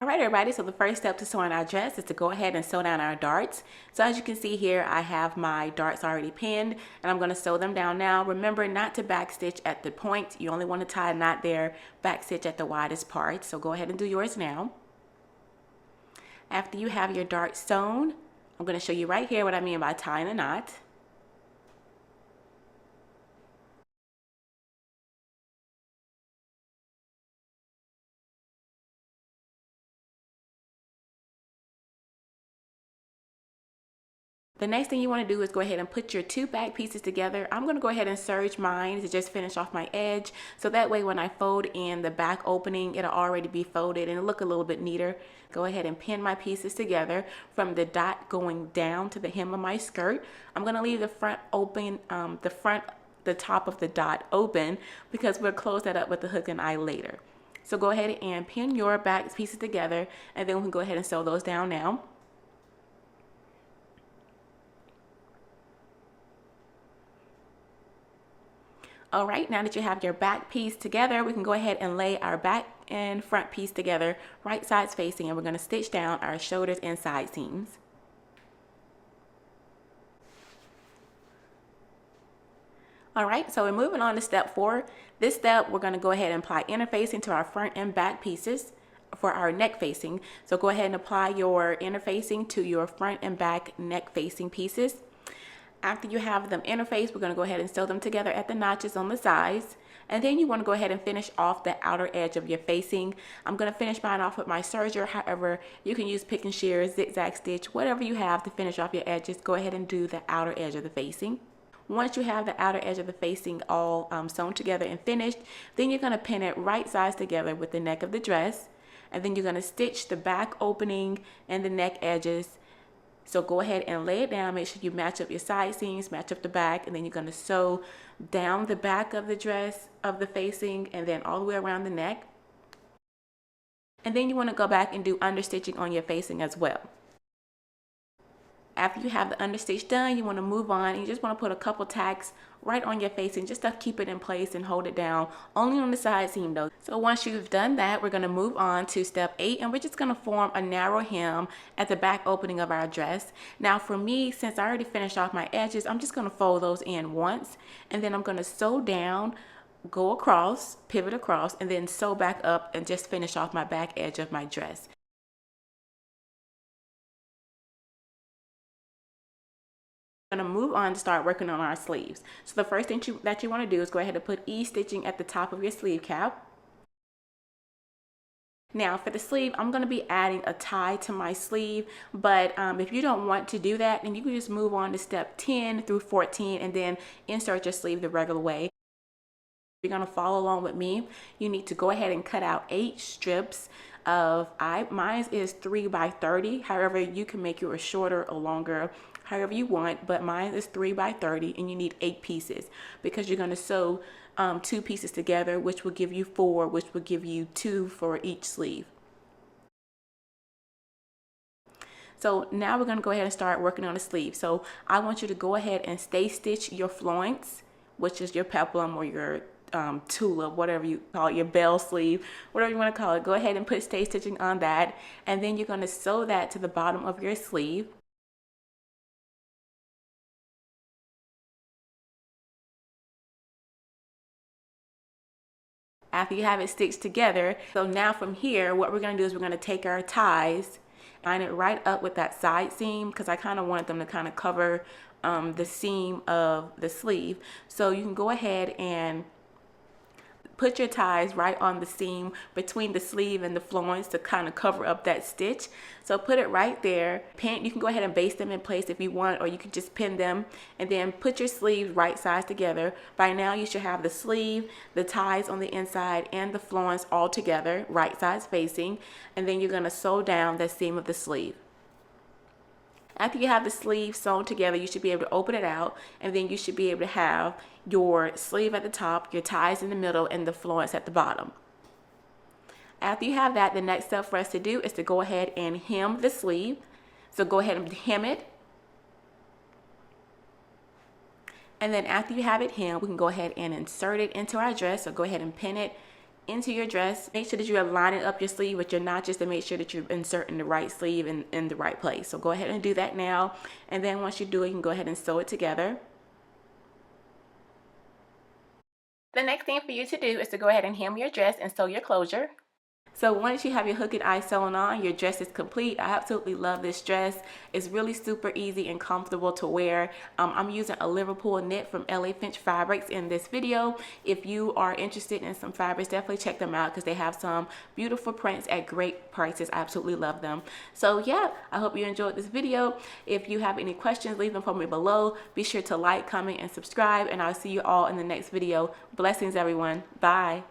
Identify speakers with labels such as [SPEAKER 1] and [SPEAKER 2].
[SPEAKER 1] All right, everybody, so the first step to sewing our dress is to go ahead and sew down our darts. So as you can see here, I have my darts already pinned, and I'm going to sew them down now. Remember not to backstitch at the point. You only want to tie a knot there, backstitch at the widest part. So go ahead and do yours now. After you have your dart sewn, I'm going to show you right here what I mean by tying a knot. The next thing you want to do is go ahead and put your two back pieces together. I'm going to go ahead and serge mine to just finish off my edge. So that way when I fold in the back opening, it'll already be folded and it'll look a little bit neater. Go ahead and pin my pieces together from the dot going down to the hem of my skirt. I'm going to leave the front open, the top of the dot open because we'll close that up with the hook and eye later. So go ahead and pin your back pieces together and then we can go ahead and sew those down now. All right, now that you have your back piece together, we can go ahead and lay our back and front piece together, right sides facing, and we're going to stitch down our shoulders and side seams. All right, so we're moving on to step 4. This step, we're going to go ahead and apply interfacing to our front and back pieces for our neck facing. So go ahead and apply your interfacing to your front and back neck facing pieces. After you have them interfaced, we're going to go ahead and sew them together at the notches on the sides. And then you want to go ahead and finish off the outer edge of your facing. I'm going to finish mine off with my serger. However, you can use pick and shears, zigzag stitch, whatever you have to finish off your edges. Go ahead and do the outer edge of the facing. Once you have the outer edge of the facing all sewn together and finished, then you're going to pin it right sides together with the neck of the dress. And then you're going to stitch the back opening and the neck edges. So go ahead and lay it down. Make sure you match up your side seams, match up the back, and then you're going to sew down the back of the dress, of the facing, and then all the way around the neck. And then you want to go back and do understitching on your facing as well. After you have the understitch done, you want to move on and you just want to put a couple tacks right on your facing just to keep it in place and hold it down, only on the side seam though. So once you've done that, we're going to move on to step 8 and we're just going to form a narrow hem at the back opening of our dress. Now for me, since I already finished off my edges, I'm just going to fold those in once and then I'm going to sew down, go across, pivot across, and then sew back up and just finish off my back edge of my dress. Going to move on to start working on our sleeves. So the first thing that you want to do is go ahead and put ease stitching at the top of your sleeve cap. Now for the sleeve, I'm going to be adding a tie to my sleeve, but if you don't want to do that, then you can just move on to step 10 through 14 and then insert your sleeve the regular way. If you're going to follow along with me, you need to go ahead and cut out 8 strips of, mine is 3 by 30. However, you can make yours shorter or longer, however you want, but mine is 3 by 30 and you need 8 pieces because you're going to sew 2 pieces together, which will give you 4, which will give you 2 for each sleeve. So now we're going to go ahead and start working on the sleeve. So I want you to go ahead and stay stitch your flounce, which is your peplum or your tulip, whatever you call it, your bell sleeve, whatever you want to call it. Go ahead and put stay stitching on that, and then you're going to sew that to the bottom of your sleeve. After you have it stitched together, so now from here, what we're going to do is we're going to take our ties, line it right up with that side seam because I kind of wanted them to kind of cover the seam of the sleeve. So you can go ahead and put your ties right on the seam between the sleeve and the flounce to kind of cover up that stitch. So put it right there. Pin, you can go ahead and baste them in place if you want, or you can just pin them and then put your sleeves right sides together. By now you should have the sleeve, the ties on the inside, and the flounce all together, right sides facing, and then you're going to sew down that seam of the sleeve. After you have the sleeve sewn together, you should be able to open it out, and then you should be able to have your sleeve at the top, your ties in the middle, and the flounce at the bottom. After you have that, the next step for us to do is to go ahead and hem the sleeve. So go ahead and hem it. And then after you have it hemmed, we can go ahead and insert it into our dress. So go ahead and pin it into your dress. Make sure that you are lining up your sleeve with your notches to make sure that you're inserting the right sleeve in the right place. So go ahead and do that now. And then once you do it, you can go ahead and sew it together. The next thing for you to do is to go ahead and hem your dress and sew your closure. So once you have your hook and eye sewn on, your dress is complete. I absolutely love this dress. It's really super easy and comfortable to wear. I'm using a Liverpool knit from LA Finch Fabrics in this video. If you are interested in some fabrics, definitely check them out because they have some beautiful prints at great prices. I absolutely love them. So yeah, I hope you enjoyed this video. If you have any questions, leave them for me below. Be sure to like, comment, and subscribe, and I'll see you all in the next video. Blessings, everyone. Bye.